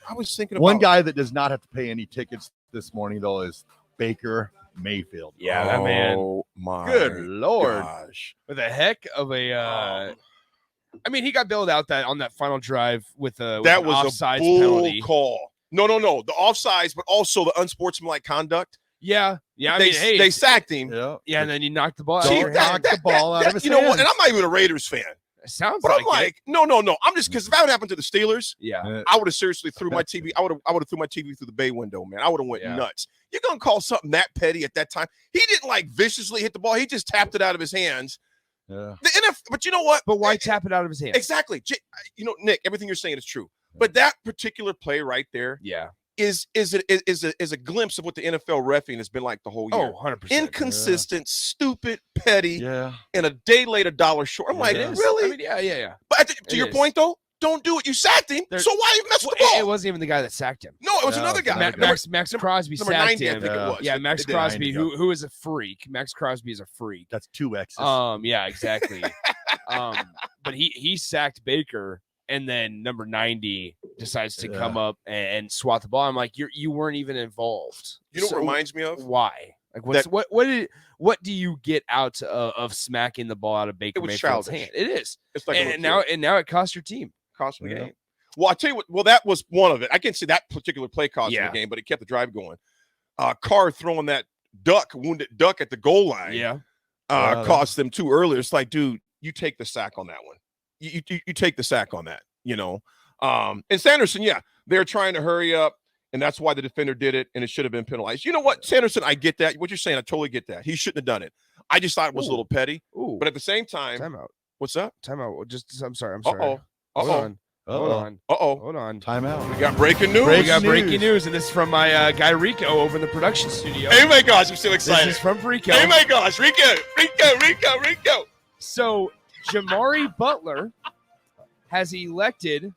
I was thinking about one guy that does not have to pay any tickets this morning, though, is Baker Mayfield. Yeah, that man. Oh, my Good Lord. gosh. With a heck of a I mean, he got bailed out on that final drive with That an was offsides a bull penalty. call. No. The offsides, but also the unsportsmanlike conduct. Yeah. I they, mean, hey, they sacked him. Yeah, and then you knocked the ball out See, of your hand. knocked the ball out of his You know what? hands. And I'm not even a Raiders fan. It sounds But like I'm like, no. I'm just because if that would happen to the Steelers, yeah. I would have seriously threw my TV. I would have threw my TV through the bay window, man. I would have went nuts. You're gonna call something that petty at that time? He didn't like viciously hit the ball. He just tapped it out of his hands. Yeah. But you know what? But why tap it out of his hands? Exactly. You know, Nick, everything you're saying is true. But that particular play right there, is a glimpse of what the NFL reffing has been like the whole year. Oh, 100%. Inconsistent, stupid, petty, Yeah. and a day late, $1 short. I'm like, really? I mean, yeah. But to your point, though, don't do it. You sacked him, so why you mess with the ball? It wasn't even the guy that sacked him. No, it was another guy. Max Crosby number sacked 90, him. I think it was. Yeah, Max Crosby, who is a freak. Max Crosby is a freak. That's 2 X's. Yeah, exactly. But he sacked Baker, and then number 90 decides to come up and swat the ball. I'm like, you weren't even involved. You know what reminds me of? Why? Like, what do you get out of smacking the ball out of Baker Mayfield's hand? It is. It's like and now it cost your team. Cost me the game. Well, I'll tell you what. Well, that was one of it. I can't say that particular play cost me the game, but it kept the drive going. Carr throwing that wounded duck at the goal line. Yeah. Cost them too early. It's like, dude, you take the sack on that one. You take the sack on that, you know. And Sanderson, they're trying to hurry up, and that's why the defender did it, and it should have been penalized. You know what, Sanderson, I get that. What you're saying, I totally get that. He shouldn't have done it. I just thought it was a little petty. But at the same time, timeout. What's up? Timeout. I'm sorry. Hold on. Timeout. We got breaking news. We got breaking news, and this is from my guy Rico over in the production studio. Hey, my gosh, I'm so excited. This is from Rico. Hey, my gosh, Rico. So, Jamari Butler has elected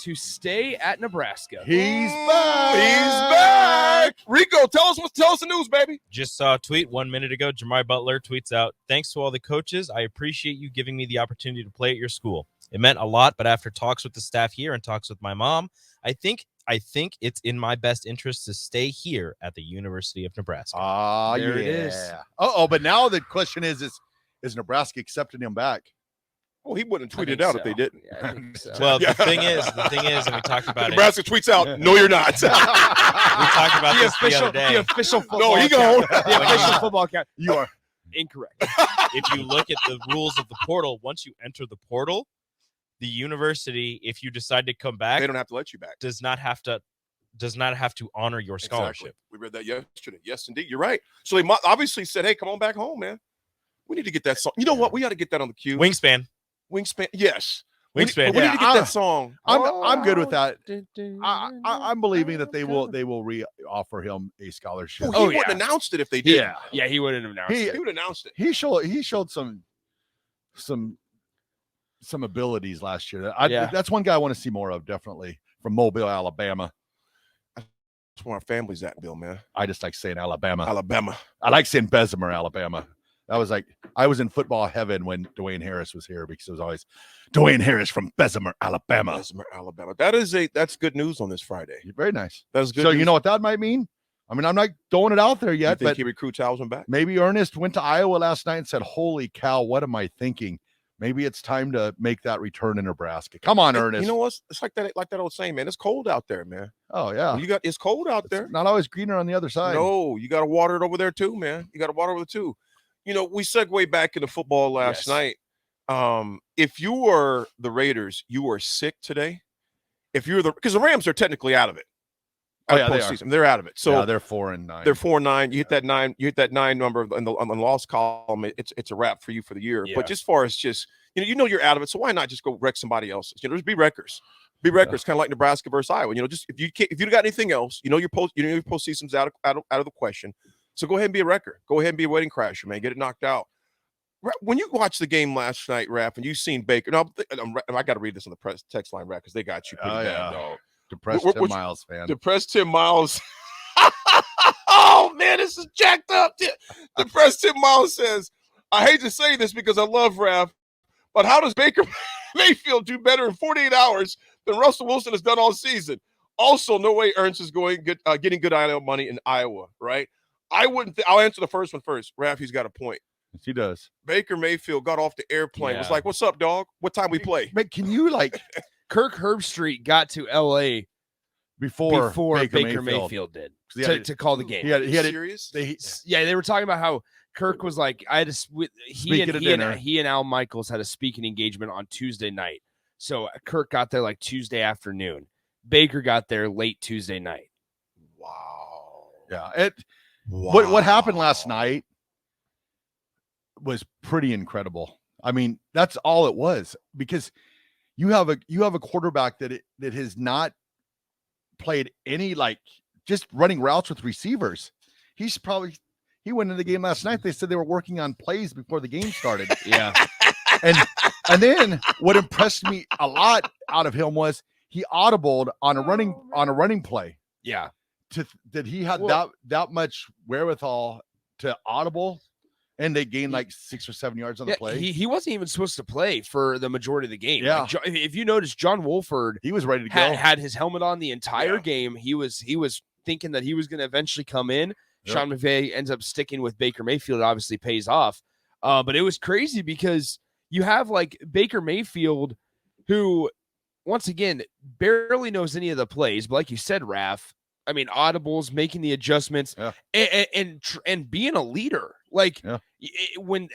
to stay at Nebraska. He's back. Rico, tell us the news, baby. Just saw a tweet 1 minute ago. Jamari Butler tweets out, "Thanks to all the coaches. I appreciate you giving me the opportunity to play at your school. It meant a lot, but after talks with the staff here and talks with my mom, I think it's in my best interest to stay here at the University of Nebraska." There it is. But now the question is Nebraska accepting him back? Well, he wouldn't tweet it out if they didn't. Yeah, I think so. Well, the thing is, and we talked about Nebraska tweets out, "No, you're not." We talked about this the other day. The official football he gone. The official football account. You are incorrect. If you look at the rules of the portal, once you enter the portal, the university, if you decide to come back, they don't have to let you back. Does not have to honor your scholarship. Exactly. We read that yesterday. Yes, indeed. You're right. So they obviously said, "Hey, come on back home, man. We need to get that song." You know what? We got to get that on the queue. Wingspan. Yes. Wingspan. We need to get that song. I'm good with that. I'm believing that they will re-offer him a scholarship. He wouldn't have announced it if they did. Yeah, he wouldn't have announced it. He would have announced it. He showed some abilities last year. That's one guy I want to see more of, definitely, from Mobile, Alabama. That's where our family's at, Bill, man. I just like saying Alabama. I like saying Bessemer, Alabama. That was like, I was in football heaven when Dwayne Harris was here, because it was always Dwayne Harris from Bessemer, Alabama. That's good news on this Friday. Very nice. That's good. So news. you know what that might mean? I mean, I'm not throwing it out there yet, you think but he recruits Hausman back. Maybe Ernest went to Iowa last night and said, "Holy cow, what am I thinking?" Maybe it's time to make that return in Nebraska. Come on, Ernest. You know what? It's like that old saying, man. It's cold out there, man. Oh yeah. It's cold out there. Not always greener on the other side. No, you got to water it over there too, man. You got to water over too. You know, we segue back into football last night. If you were the Raiders, you were sick today. Because the Rams are technically out of it. They're out of it. So they're 4-9. They're 4-9. You hit that 9. You hit that 9 number on the loss column. It's a wrap for you for the year. Yeah. But just as far as you're out of it. So why not just go wreck somebody else's? Just be wreckers. Be wreckers, kind of like Nebraska versus Iowa. Just if you got anything else, your postseason's out of the question. So go ahead and be a wrecker. Go ahead and be a wedding crasher, man. Get it knocked out. When you watched the game last night, Raph, and you seen Baker. Now I got to read this on the press text line, Raph, because they got you pretty bad, dog. Depressed Tim Miles fan. Depressed Tim Miles. Oh, man, this is jacked up. Depressed Tim Miles says, "I hate to say this because I love Raph, but how does Baker Mayfield do better in 48 hours than Russell Wilson has done all season? Also, no way Ernst is getting good NIL money in Iowa, right? I'll answer the first one first. Raph, he's got a point. Yes, he does. Baker Mayfield got off the airplane. Was like, "What's up, dog? What time we play?" But can you Kirk Herbstreit got to L.A. before Baker Mayfield did to call the game. He had serious. They were talking about how Kirk was like, I had to he and Al Michaels had a speaking engagement on Tuesday night. So Kirk got there like Tuesday afternoon. Baker got there late Tuesday night. Wow. Yeah. What happened last night was pretty incredible. I mean, that's all it was, because you have a quarterback that has not played any, like, just running routes with receivers. He went in the game last night. They said they were working on plays before the game started. Yeah. And then what impressed me a lot out of him was he audibled on a running play. Yeah. That he had that much wherewithal to audible, and they gained like 6 or 7 yards on the play. He wasn't even supposed to play for the majority of the game. Yeah. Like, if you notice, John Wolford, he was ready to go. Had his helmet on the entire game. He was thinking that he was going to eventually come in. Yep. Sean McVay ends up sticking with Baker Mayfield. It obviously pays off. But it was crazy because you have like Baker Mayfield, who once again barely knows any of the plays. But like you said, Raph, I mean, audibles, making the adjustments, and being a leader. Like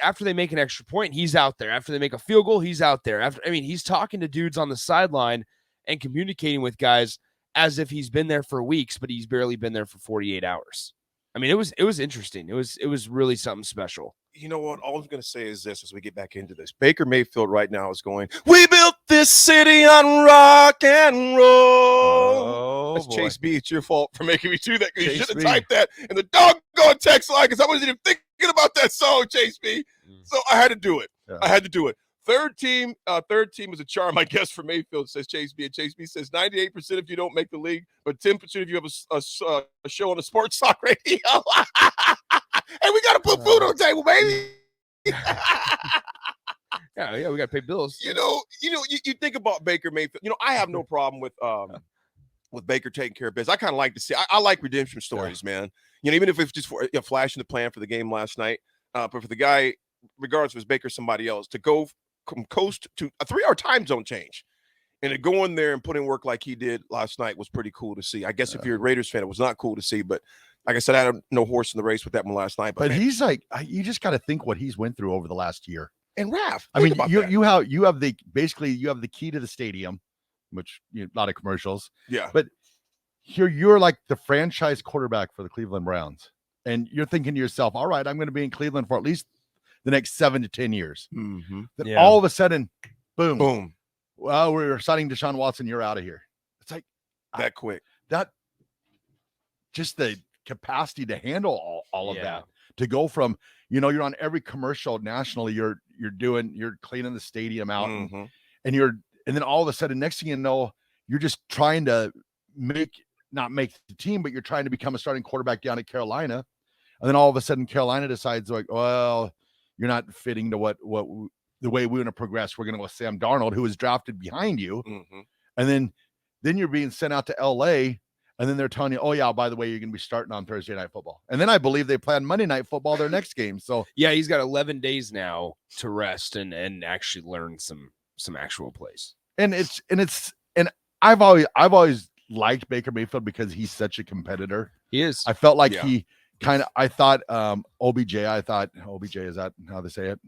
after they make an extra point, he's out there. After they make a field goal, he's out there. He's talking to dudes on the sideline and communicating with guys as if he's been there for weeks, but he's barely been there for 48 hours. I mean, it was interesting. It was really something special. You know what? All I'm going to say is this as we get back into this. Baker Mayfield right now is going, "We built this city on rock and roll." Oh, that's boy. Chase B. It's your fault for making me do that, because you should have typed that in the doggone text line, because I wasn't even thinking about that song, Chase B. So I had to do it. Yeah. I had to do it. Third team is a charm, I guess, for Mayfield, says Chase B. And Chase B says 98% if you don't make the league, but 10% if you have a show on a sports talk radio. Hey, we got to put food on the table, baby. Yeah, we got to pay bills. You think about Baker Mayfield. I have no problem with Baker taking care of business. I kind of like to see. I like redemption stories, man. Even if it's just for a flash in the plan for the game last night, but for the guy, regardless if it's Baker or somebody else, to go from coast to a 3-hour time zone change and to go in there and put in work like he did last night was pretty cool to see. I guess if you're a Raiders fan, it was not cool to see, but like I said, I had no horse in the race with that one last night. But man, he's like, you just got to think what he's went through over the last year. And Raph, I mean, you have the key to the stadium, which a lot of commercials. Yeah. But you're like the franchise quarterback for the Cleveland Browns, and you're thinking to yourself, all right, I'm going to be in Cleveland for at least the next 7 to 10 years. Mm-hmm. Then all of a sudden, boom. Well, we're signing Deshaun Watson. You're out of here. It's like that quick. That just the capacity to handle all of that, to go from, you're on every commercial nationally, you're cleaning the stadium out, mm-hmm. and then all of a sudden, next thing you know, you're just trying to not make the team, but you're trying to become a starting quarterback down at Carolina. And then all of a sudden Carolina decides, like, well, you're not fitting to what the way we want to progress. We're going to go with Sam Darnold, who was drafted behind you. Mm-hmm. And then you're being sent out to LA, and then they're telling you, oh yeah, by the way, you're going to be starting on Thursday Night Football. And then I believe they plan Monday Night Football their next game. So yeah, he's got 11 days now to rest and actually learn some actual plays. And I've always liked Baker Mayfield because he's such a competitor. He is. I felt like I thought OBJ, is that how they say it?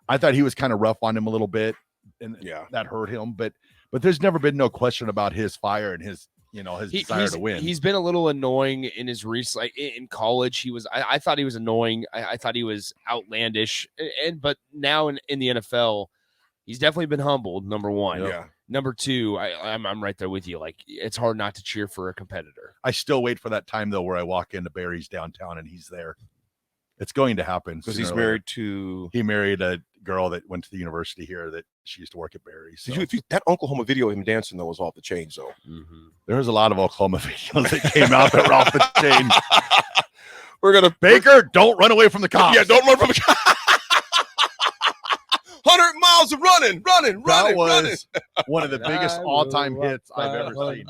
I thought he was kind of rough on him a little bit, and that hurt him. But there's never been no question about his fire and his desire to win. He's been a little annoying in his recent, like in college. He was, I thought he was annoying. I thought he was outlandish. But now in the NFL, he's definitely been humbled. Number one. Yeah. Number two, I'm right there with you. Like, it's hard not to cheer for a competitor. I still wait for that time though, where I walk into Barry's downtown and he's there. It's going to happen because he's married to. He married a girl that went to the university here that she used to work at Barry's. So. That Oklahoma video of him dancing though was off the chain. So there was a lot of Oklahoma videos that came out that were off the chain. We're gonna Baker, don't run away from the cops. Yeah, don't run from the cops. 100 miles of running. That was one of the biggest all-time hits I've ever seen.